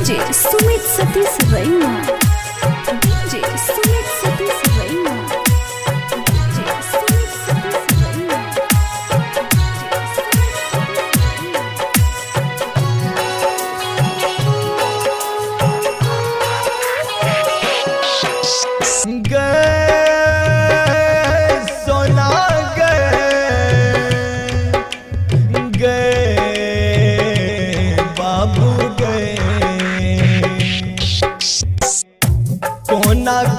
DJ Sumit Satish Raina, DJ Sumit Satish Raina, DJ Sumit Satish रैना।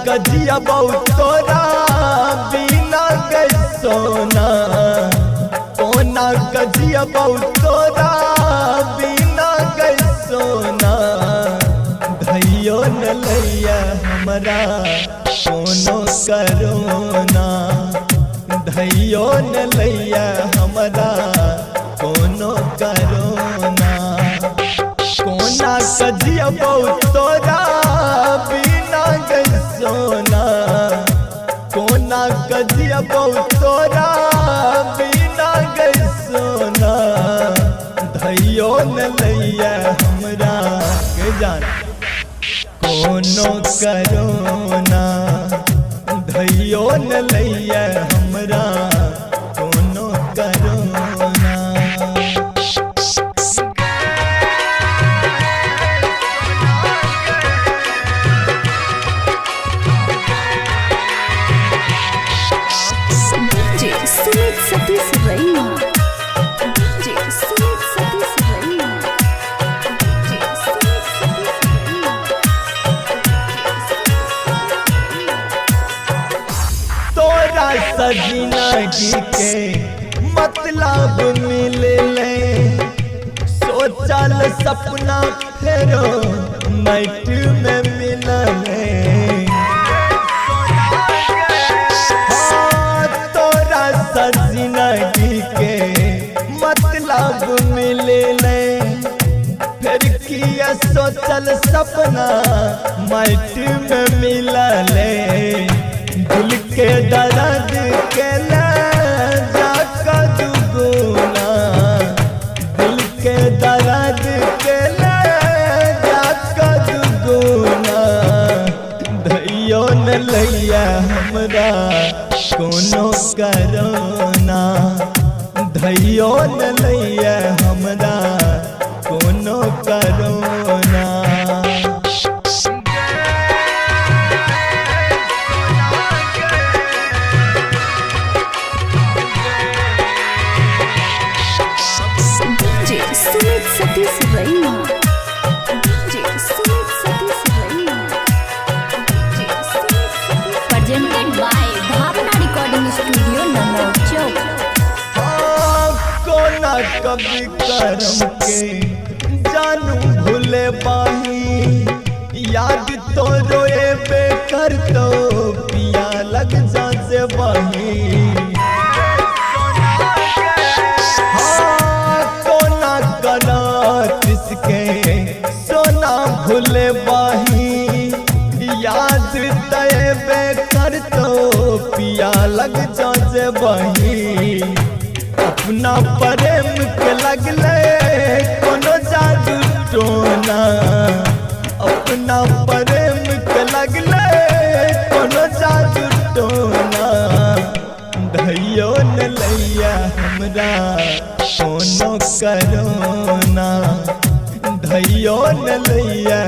गजिया बहुत तोरा बिना गई सोना, कोना गजिया बहुत तोरा बिना गई सोना। धैयो न लैया हमरा कोनो करोना, धैयो न लैया हमरा कोनो करोना। कोना गजिया बहुत तोरा बिना गई सोना, कोना गजिया बहुत तोरा बिना गई सोना। धैयो न लैया हमरा के जान कोनो करोना, धैयो न लैया हमरा कोनो करोना। सुमित सतीश रैना, डीजे सुमित सतीश रैना, डीजे सुमित सतीश रैना। तोरा सजनगी के मतलब मिले सोचल सपना फेरो नाइट में मिलले। जिंदगी के मतलब मिले फिर किया सोचल सपना माइट में मिलले। दिल के दर्द के ले जाका दुगुना, दिल के दर्द के ले जाका दुगुना। धैयो न लैया हमरा कोनो करोना, धैयो न लैया हमरा कोनो करोना। DJ Sumit Satish Raina, DJ Sumit Satish Raina, DJ Sumit Satish. Presented by Bhavna recording studio Namo Chowk. कोना कभी करम के जानू भूले बाही, याद तो रोए बेकर तो पिया लग जा से बाही। कोना कना किसके सोना भूले बाही, याद तय बेकर तो पिया लग जा से बाही। अपना प्रेम के लगले कोनो जादू टोना, अपना प्रेम के लगले कोनो जादू टोना। धैयो न लैया हमरा कोनो करोना, धैयो न लैया